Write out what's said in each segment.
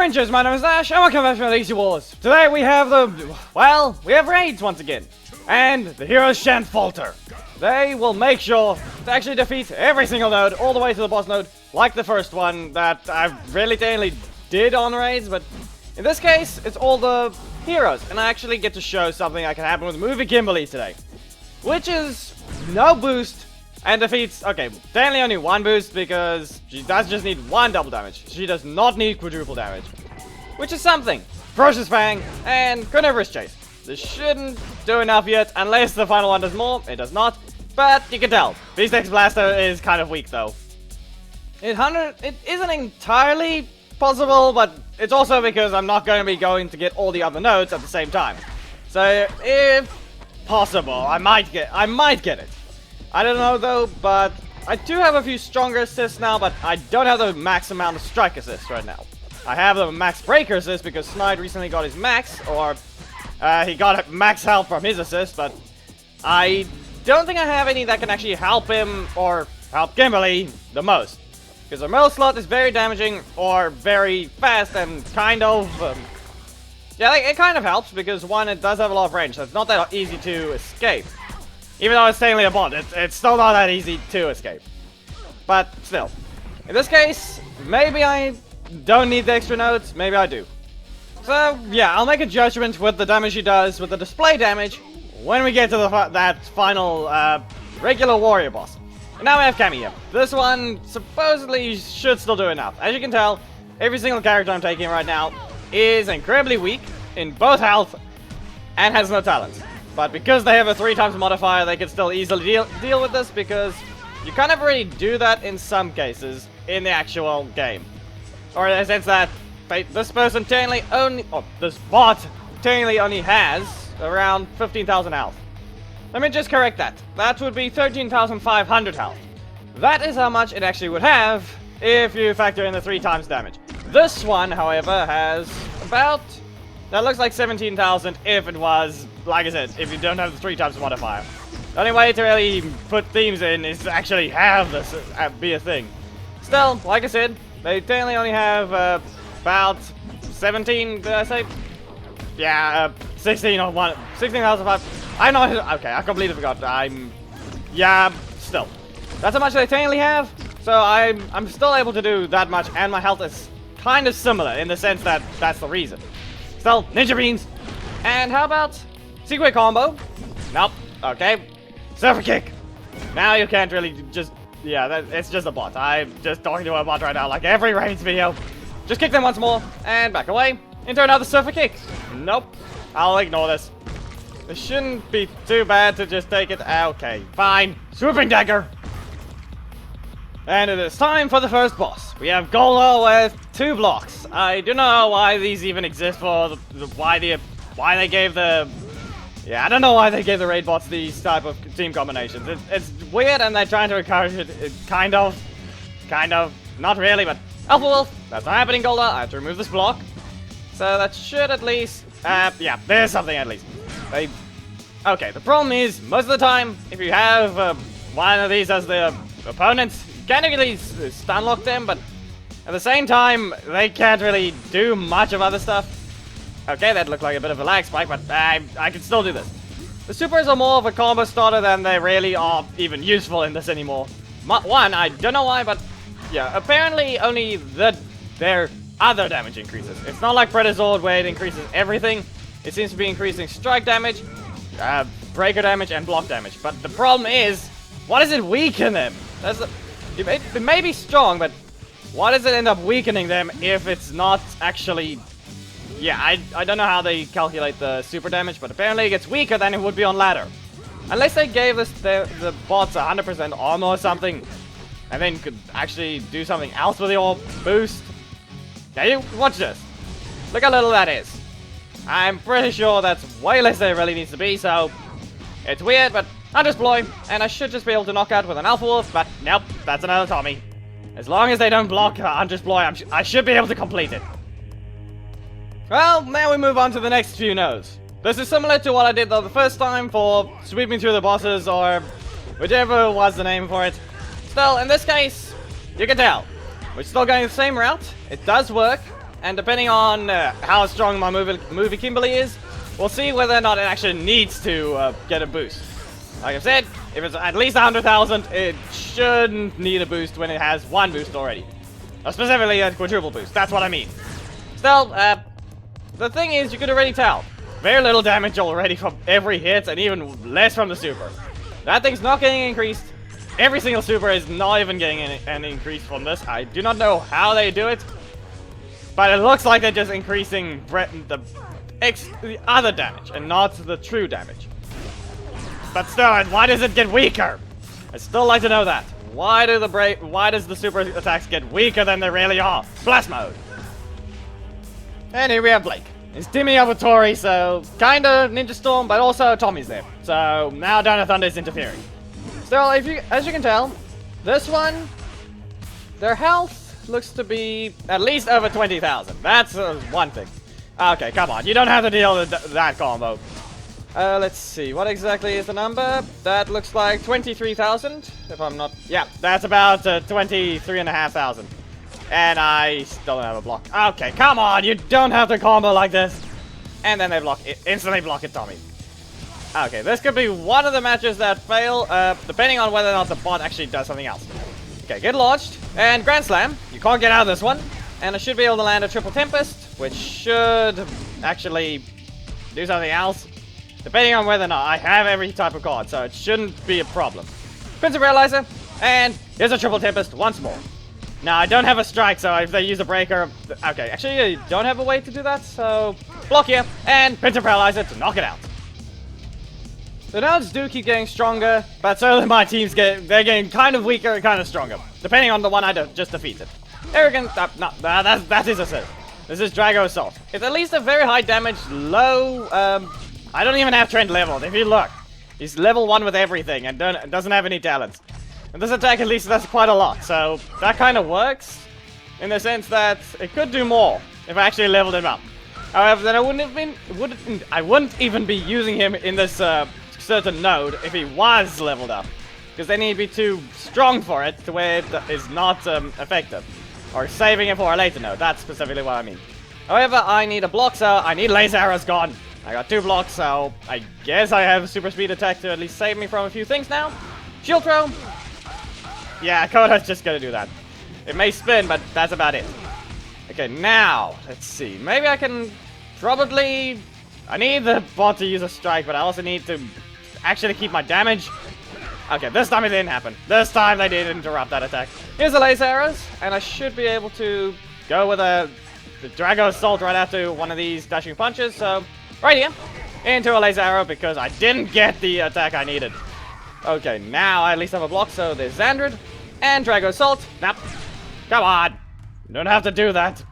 Rangers, my name is Nash, and welcome back to the Easy Wars. Today we have we have raids once again. And the heroes Shan't Falter. They will make sure to actually defeat every single node, all the way to the boss node, like the first one that I really did on raids, but in this case, it's all the heroes, and I actually get to show something that can happen with Movie Kimberly today. Which is no boost, and defeats, okay, technically only one boost, because she does just need one double damage. She does not need quadruple damage. Which is something. Ferocious Fang, and Carnivorous Chase. This shouldn't do enough yet, unless the final one does more. It does not, but you can tell. Beast X Blaster is kind of weak, though. It isn't entirely possible, but it's also because I'm not going to get all the other nodes at the same time. So, if possible, I might get it. I don't know though, but I do have a few stronger assists now, but I don't have the max amount of strike assists right now. I have the max breaker assist because Snide recently got his max, or he got max health from his assist, but I don't think I have any that can actually help him or help Kimberly the most. Because her middle slot is very damaging or very fast and kind of, yeah, it kind of helps because one, it does have a lot of range, so it's not that easy to escape. Even though it's technically a bot, it's still not that easy to escape. But still, in this case, maybe I don't need the extra nodes, maybe I do. So yeah, I'll make a judgment with the damage he does, with the display damage, when we get to that final regular warrior boss. And now we have Cammy here. This one supposedly should still do enough. As you can tell, every single character I'm taking right now is incredibly weak in both health and has no talent. But because they have a 3x modifier, they can still easily deal with this, because you kind of already do that in some cases in the actual game. Or in the sense that this person technically this bot technically only has around 15,000 health. Let me just correct that. That would be 13,500 health. That is how much it actually would have if you factor in the 3x damage. This one, however, has about, that looks like 17,000 if it was, like I said, if you don't have the 3x modifier. The only way to really put themes in is to actually have this be a thing. Still, like I said, they technically only have about 17, did I say? Yeah, 16 or 16,500. I know, okay, I completely forgot. Yeah, still. That's how much they technically have, so I'm still able to do that much, and my health is kind of similar in the sense that that's the reason. Still, Ninja Beans. And how about Sequel Combo? Nope, okay. Surfer Kick. Now you can't really just, yeah, it's just a bot. I'm just talking to a bot right now, like every Reigns video. Just kick them once more, and back away into another Surfer Kick. Nope, I'll ignore this. This shouldn't be too bad to just take it. Okay, fine. Swooping Dagger. And it is time for the first boss. We have Golda with 2 blocks. I don't know why these even exist for why they gave the... Yeah, I don't know why they gave the raid bots these type of team combinations. It's weird, and they're trying to encourage it kind of, not really, but Alpha Wolf, that's not happening, Golda. I have to remove this block. So that should at least, yeah, there's something at least. Okay, the problem is, most of the time, if you have one of these as the opponent, you can't really stun lock them, but at the same time, they can't really do much of other stuff. Okay, that looked like a bit of a lag spike, but I can still do this. The supers are more of a combo starter than they really are even useful in this anymore. One, I don't know why, but yeah, apparently only their other damage increases. It's not like Megazord where it increases everything. It seems to be increasing strike damage, breaker damage, and block damage. But the problem is, what does it weaken them? It may be strong, but why does it end up weakening them if it's not actually... Yeah, I don't know how they calculate the super damage, but apparently it gets weaker than it would be on ladder. Unless they gave the bots 100% armor or something, and then could actually do something else with your boost. Now you watch this. Look how little that is. I'm pretty sure that's way less than it really needs to be, so it's weird, but Undeploy, and I should just be able to knock out with an Alpha Wolf, but nope, that's another Tommy. As long as they don't block Undeploy, I should be able to complete it. Well, now we move on to the next few nodes. This is similar to what I did the first time for sweeping through the bosses, or whichever was the name for it. Still, in this case, you can tell, we're still going the same route. It does work. and depending on how strong my movie Kimberly is, we'll see whether or not it actually needs to get a boost. Like I've said, if it's at least 100,000, it shouldn't need a boost when it has one boost already. Or specifically a quadruple boost, that's what I mean. Still, the thing is, you could already tell. Very little damage already from every hit, and even less from the super. That thing's not getting increased. Every single super is not even getting an increase from this. I do not know how they do it, but it looks like they're just increasing the other damage, and not the true damage. But still, why does it get weaker? I'd still like to know that. Why does the super attacks get weaker than they really are? Blast mode. And here we have Blake. He's teaming up with Tori, so kinda Ninja Storm, but also Tommy's there. So now Down of Thunder is interfering. Still, as you can tell, this one, their health looks to be at least over 20,000. That's one thing. Okay, come on, you don't have to deal with that combo. Let's see, what exactly is the number? That looks like 23,000, if I'm not... Yeah, that's about 23,500. And I still don't have a block. Okay, come on, you don't have to combo like this. And then they instantly block it, Tommy. Okay, this could be one of the matches that fail, depending on whether or not the bot actually does something else. Okay, get launched. And Grand Slam. You can't get out of this one. And I should be able to land a Triple Tempest, which should actually do something else. Depending on whether or not I have every type of card, so it shouldn't be a problem. Prince of Realizer. And here's a Triple Tempest once more. Now, I don't have a strike, so if they use a breaker... Okay, actually, I don't have a way to do that, so... Block here, and Prince of Paralyzer to knock it out. The nodes do keep getting stronger, but so do my teams they're getting kind of weaker and kind of stronger, depending on the one I just defeated. Arrogant... no, that is Assault. This is Drago Assault. It's at least a very high damage, low... I don't even have Trent leveled, if you look. He's level 1 with everything, and doesn't have any talents. And this attack at least does quite a lot, so that kind of works in the sense that it could do more if I actually leveled him up. However, then I wouldn't even be using him in this certain node if he was leveled up, because then he'd be too strong for it to where it is not effective, or saving it for a later node. That's specifically what I mean. However, I need a block, so I need laser arrows gone. I got 2 blocks, so I guess I have a super speed attack to at least save me from a few things now. Shield throw. Yeah, Koda's just gonna do that. It may spin, but that's about it. Okay, now, let's see. Maybe I can probably... I need the bot to use a strike, but I also need to actually keep my damage. Okay, this time it didn't happen. This time they did interrupt that attack. Here's the laser arrows, and I should be able to go with the Drago Assault right after one of these dashing punches, so... Right here, into a laser arrow, because I didn't get the attack I needed. Okay, now I at least have a block, so there's Xandred and Drago Assault. Nope. Come on. You don't have to do that.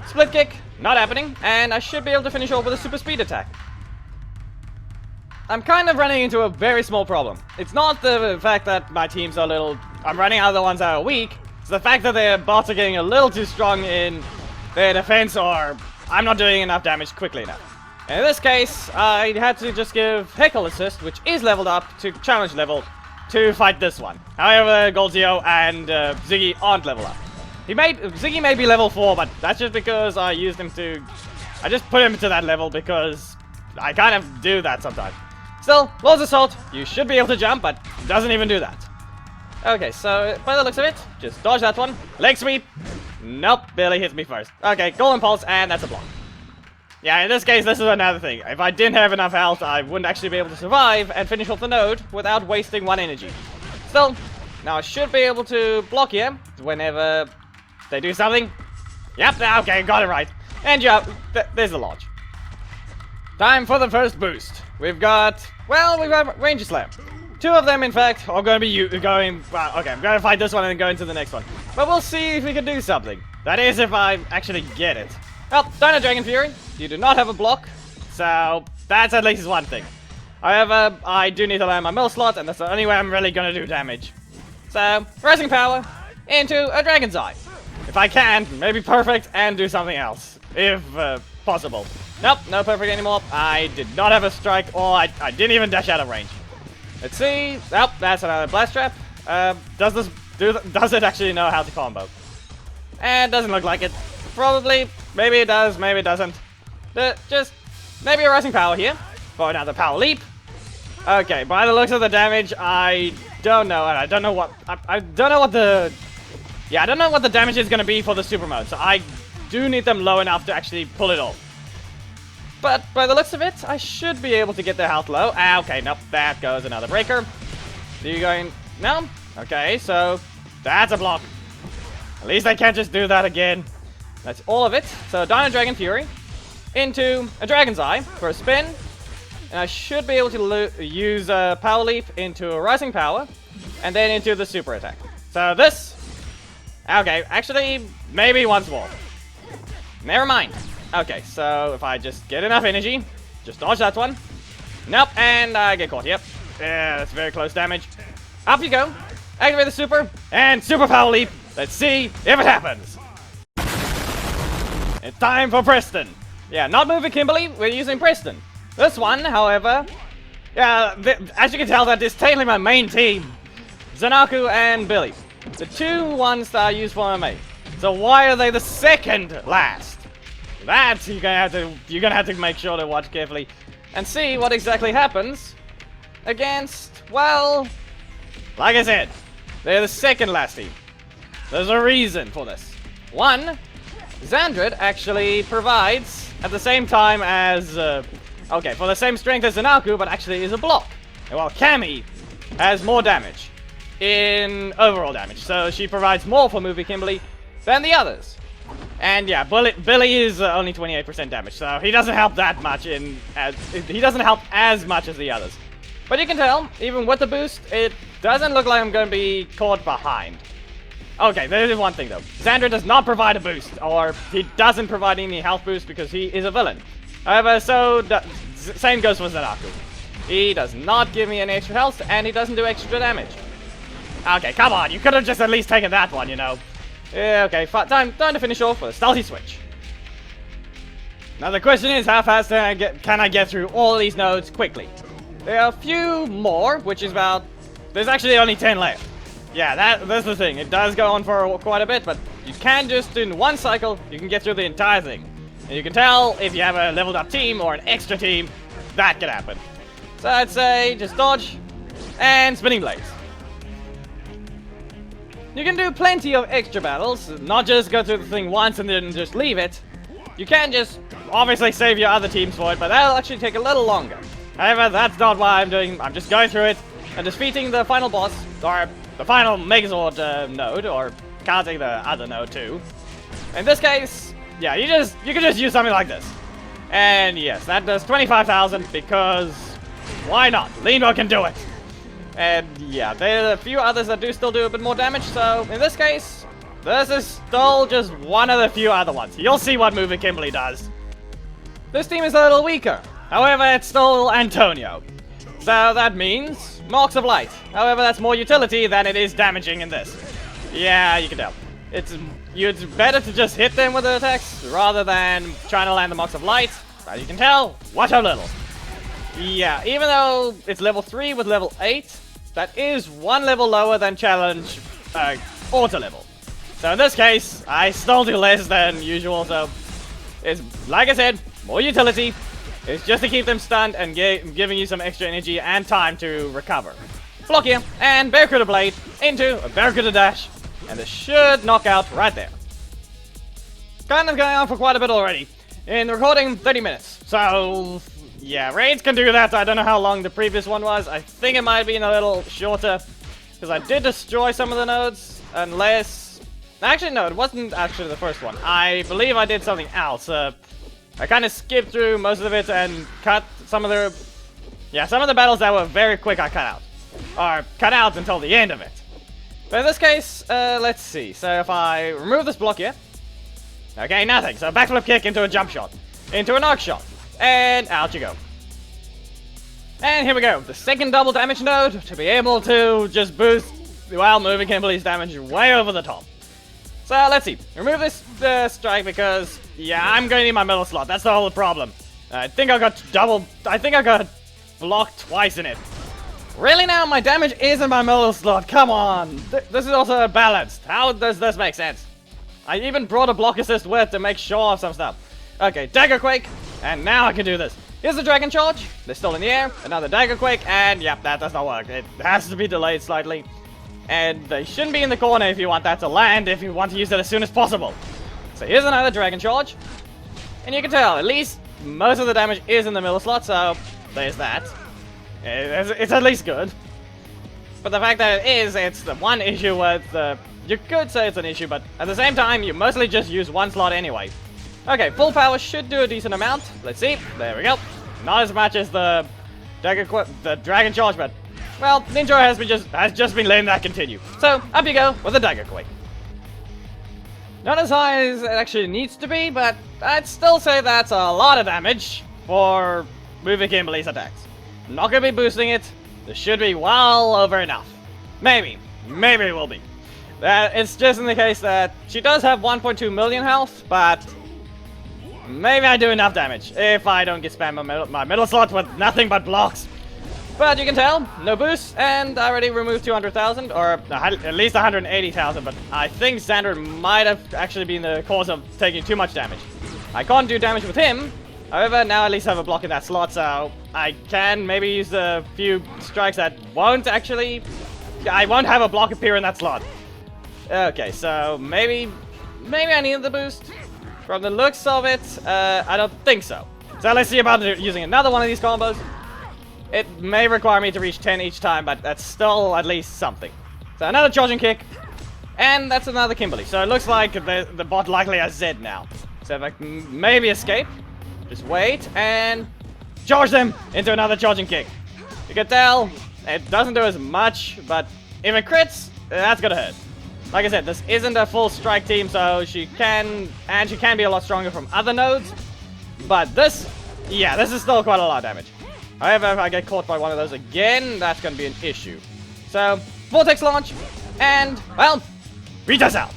Split kick, not happening, and I should be able to finish off with a super speed attack. I'm kind of running into a very small problem. It's not the fact that my teams are a little... I'm running out of the ones that are weak. It's the fact that their bots are getting a little too strong in their defense, or I'm not doing enough damage quickly enough. In this case, I had to just give Heckle Assist, which is leveled up to challenge level, to fight this one. However, Golzio and Ziggy aren't level up. Ziggy may be level 4, but that's just because I used him to... I just put him to that level because I kind of do that sometimes. Still, Lord's Assault, you should be able to jump, but it doesn't even do that. Okay, so by the looks of it, just dodge that one. Leg sweep. Nope, barely hits me first. Okay, Golden Pulse, and that's a block. Yeah, in this case, this is another thing. If I didn't have enough health, I wouldn't actually be able to survive and finish off the node without wasting 1 energy. Still, now I should be able to block here whenever they do something. Yep, okay, got it right. And yeah, there's the launch. Time for the first boost. We've got Ranger Slam. 2 of them, in fact, are going to be going... Well, okay, I'm going to fight this one and then go into the next one. But we'll see if we can do something. That is, if I actually get it. Well, Dino Dragon Fury, you do not have a block, so that's at least one thing. However, I do need to land my mill slot, and that's the only way I'm really going to do damage. So, Rising Power into a Dragon's Eye. If I can, maybe perfect, and do something else, if possible. Nope, no perfect anymore. I did not have a strike, or I didn't even dash out of range. Let's see. Nope, that's another Blast Trap. Does it actually know how to combo? And doesn't look like it. probably. Maybe it does, maybe it doesn't. Just maybe a rising power here for another power leap. Okay, by the looks of the damage, I don't know, and I don't know what I don't know what the I don't know what the damage is gonna be for the super mode. So I do need them low enough to actually pull it off. But by the looks of it, I should be able to get their health low. Ah, okay, nope, that goes another breaker. Are you going? No? Okay, so that's a block. At least I can't just do that again. That's all of it. So Dino Dragon Fury into a Dragon's Eye for a spin. And I should be able to use a Power Leap into a Rising Power. And then into the Super Attack. So this... Okay, actually, maybe once more. Never mind. Okay, so if I just get enough energy, just dodge that one. Nope, and I get caught. Yep. Yeah, that's very close damage. Up you go. Activate the Super, and Super Power Leap. Let's see if it happens. It's time for Preston. Yeah, not Movie Kimberly, we're using Preston. This one, however, yeah, as you can tell, that is technically my main team. Zanaku and Billy. The two ones that I use for my main. So why are they the second last? That you're gonna have to make sure to watch carefully and see what exactly happens against, well, like I said, they're the second last team. There's a reason for this. One, Xandred actually provides at the same time as, okay, for the same strength as Zanaku, but actually is a block. While Cammy has more damage in overall damage, so she provides more for Movie Kimberly than the others. And yeah, Billy is only 28% damage, so he doesn't help that much he doesn't help as much as the others. But you can tell, even with the boost, it doesn't look like I'm going to be caught behind. Okay, there is one thing though. Xandred does not provide a boost, or he doesn't provide any health boost because he is a villain. However, same goes for Zanaku. He does not give me any extra health, and he doesn't do extra damage. Okay, come on, you could have just at least taken that one, you know. Yeah, okay, time to finish off with a stealthy switch. Now the question is, how fast can I get through all these nodes quickly? There are a few more, which is about... There's actually only 10 left. Yeah, that's the thing. It does go on for quite a bit, but you can just, in one cycle, you can get through the entire thing. And you can tell if you have a leveled up team or an extra team, that can happen. So I'd say, just dodge, and spinning blades. You can do plenty of extra battles, not just go through the thing once and then just leave it. You can just obviously save your other teams for it, but that'll actually take a little longer. However, that's not what I'm doing. I'm just going through it and defeating the final boss, or the final Megazord node, or counting the other node too. In this case, yeah, you can just use something like this. And yes, that does 25,000 because why not? Lino can do it. And yeah, there are a few others that do still do a bit more damage, so in this case, this is still just one of the few other ones. You'll see what Movie Kimberly does. This team is a little weaker. However, it's still Antonio. So that means Marks of Light. However, that's more utility than it is damaging in this. Yeah, you can tell. It's better to just hit them with the attacks rather than trying to land the Marks of Light. As you can tell, watch how little. Yeah, even though it's level 3 with level 8, that is one level lower than challenge auto level. So in this case, I still do less than usual, so it's, like I said, more utility. It's just to keep them stunned and giving you some extra energy and time to recover. Block here, and Barracuda Blade into a Barracuda Dash, and this should knock out right there. Kind of going on for quite a bit already. In recording, 30 minutes. So, yeah, raids can do that. I don't know how long the previous one was. I think it might have been a little shorter, because I did destroy some of the nodes, unless... Actually, no, it wasn't actually the first one. I believe I did something else. I kind of skipped through most of it and cut some of the... Yeah, some of the battles that were very quick I cut out. Or cut out until the end of it. But in this case, let's see. So if I remove this block here... Okay, nothing. So backflip kick into a jump shot. Into an arc shot. And out you go. And here we go. The second double damage node to be able to just boost, well, Movie Kimberly's damage way over the top. So let's see. Remove this strike because, yeah, I'm going to need my middle slot. That's the whole problem. I think I got blocked twice in it. Really now? My damage is in my middle slot. Come on. This is also balanced. How does this make sense? I even brought a block assist with to make sure of some stuff. Okay, Dagger Quake, and now I can do this. Here's the Dragon Charge. They're still in the air. Another Dagger Quake, and yep, that does not work. It has to be delayed slightly. And they shouldn't be in the corner if you want that to land, if you want to use it as soon as possible. So here's another Dragon Charge. And you can tell, at least most of the damage is in the middle slot, so there's that. It's at least good. But the fact that it is, it's the one issue with, you could say it's an issue, but at the same time, you mostly just use one slot anyway. Okay, full power should do a decent amount. Let's see. There we go. Not as much as the Dragon Charge, but, well, Ninja has just been letting that continue. So, up you go with the Dagger Quake. Not as high as it actually needs to be, but I'd still say that's a lot of damage for Movie Kimberly's attacks. I'm not going to be boosting it. This should be well over enough. Maybe it will be. It's just in the case that she does have 1.2 million health, but maybe I do enough damage if I don't get spammed my middle slot with nothing but blocks. But you can tell, no boost, and I already removed 200,000, or at least 180,000, but I think Xander might have actually been the cause of taking too much damage. I can't do damage with him, however, now I at least have a block in that slot, so I can maybe use a few strikes that won't actually... I won't have a block appear in that slot. Okay, so maybe I need the boost. From the looks of it, I don't think so. So let's see about using another one of these combos. It may require me to reach 10 each time, but that's still at least something. So another charging kick, and that's another Kimberly. So it looks like the bot likely has Z now. So if I can maybe escape, just wait, and charge them into another charging kick. You can tell, it doesn't do as much, but if it crits, that's gonna hurt. Like I said, this isn't a full strike team, so she can be a lot stronger from other nodes. But this, yeah, this is still quite a lot of damage. However, if I get caught by one of those again, that's going to be an issue. So, Vortex launch, and, well, reach us out.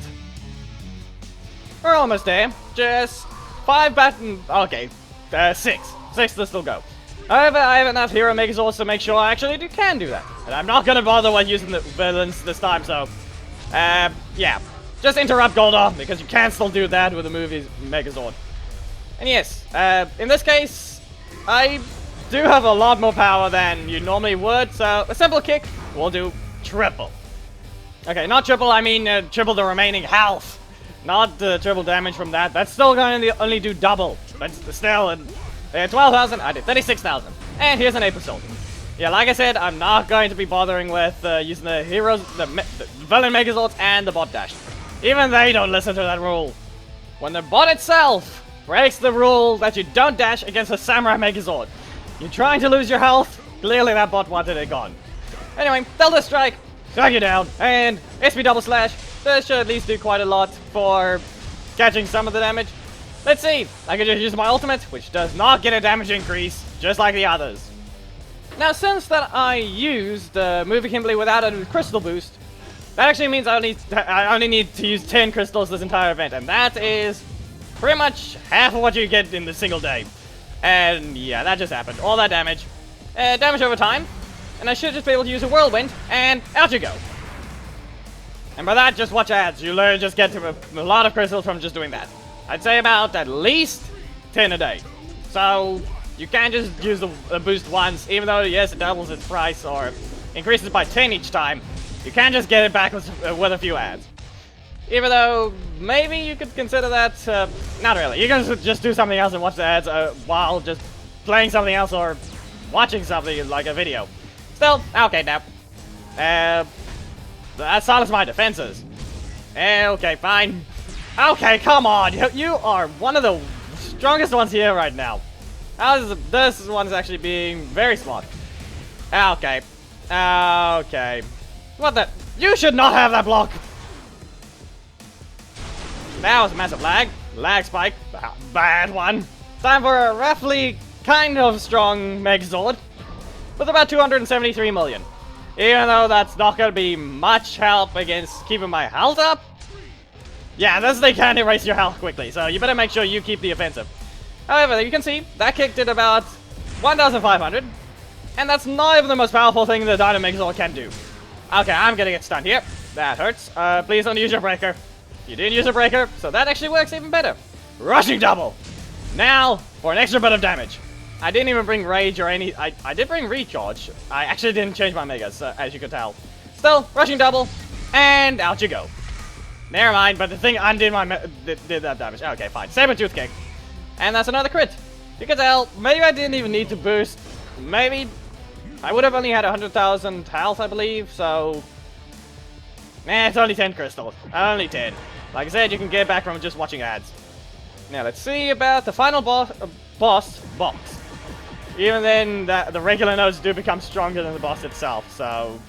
We're almost there. Just 5 baton, okay, 6. 6 to still go. However, I have enough hero Megazords to make sure I actually can do that. And I'm not going to bother with using the villains this time, so, yeah. Just interrupt Goldar, because you can still do that with the movie's Megazord. And yes, in this case, I do have a lot more power than you normally would, so a simple kick will do triple. Okay, not triple, I mean triple the remaining health. Not the triple damage from that. That's still going to only do double. But still, 12,000, I did 36,000. And here's an Ape Assault. Yeah, like I said, I'm not going to be bothering with using the heroes, the villain Megazords and the bot dash. Even they don't listen to that rule. When the bot itself breaks the rule that you don't dash against a Samurai Megazord. You're trying to lose your health. Clearly that bot wanted it gone. Anyway, Delta Strike, drag you down, and SP Double Slash. This should at least do quite a lot for catching some of the damage. Let's see. I can just use my ultimate, which does not get a damage increase, just like the others. Now, since that I used Movie Kimberly without a crystal boost, that actually means I only need to use 10 crystals this entire event, and that is pretty much half of what you get in the single day. And yeah, that just happened. All that damage. Damage over time. And I should just be able to use a whirlwind, and out you go. And by that, just watch ads. You learn just get to a lot of crystals from just doing that. I'd say about at least 10 a day. So you can't just use the boost once, even though yes, it doubles its price or increases by 10 each time. You can't just get it back with a few ads. Even though, maybe you could consider that, not really. You can just do something else and watch the ads while just playing something else or watching something like a video. Still, okay now. That silenced my defenses. Okay, fine. Okay, come on. You are one of the strongest ones here right now. This one is actually being very smart. Okay. Okay. What the? You should not have that block. That was a massive lag. Lag spike. Bad one. Time for a roughly kind of strong Megazord with about 273 million. Even though that's not going to be much help against keeping my health up. Yeah, this thing can erase your health quickly, so you better make sure you keep the offensive. However, you can see that kick did about 1,500. And that's not even the most powerful thing the Dynamo Megazord can do. Okay, I'm gonna get stunned here. That hurts. Please don't use your breaker. you didn't use a breaker, so that actually works even better. Rushing double! Now, for an extra bit of damage. I didn't even bring rage or any... I did bring recharge. I actually didn't change my megas, as you could tell. Still, rushing double, and out you go. Never mind, but the thing undid my... did that damage. Okay, fine. Saber-tooth kick. And that's another crit. You can tell, maybe I didn't even need to boost. Maybe... I would have only had 100,000 health, I believe, so... it's only 10 crystals. Only 10. Like I said, you can get back from just watching ads. Now, let's see about the final boss box. Even then, the regular nodes do become stronger than the boss itself, so...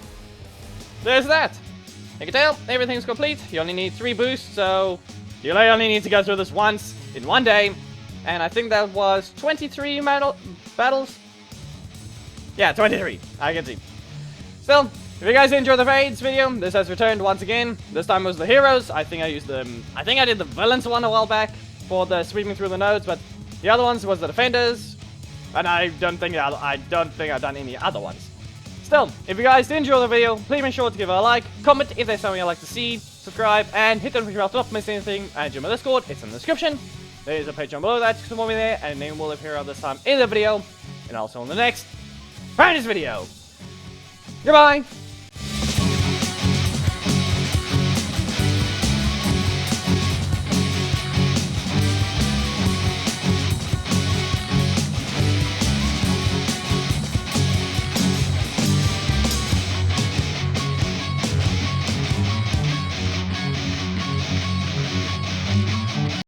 there's that. You can tell, everything's complete. You only need 3 boosts, so... you only need to go through this once, in one day. And I think that was 23 battles? Yeah, 23. I can see. Still, if you guys enjoyed the raids video, this has returned once again. This time it was the heroes. I think I used the... I think I did the villains one a while back for the sweeping through the nodes, but the other ones was the defenders. And I don't think I've done any other ones. Still, if you guys did enjoy the video, please make sure to give it a like, comment if there's something you'd like to see, subscribe, and hit the notification bell to not miss anything, and join my Discord, it's in the description. There is a Patreon below that, you can support me there, and name will appear this time in the video, and also in the next bonus video. Goodbye!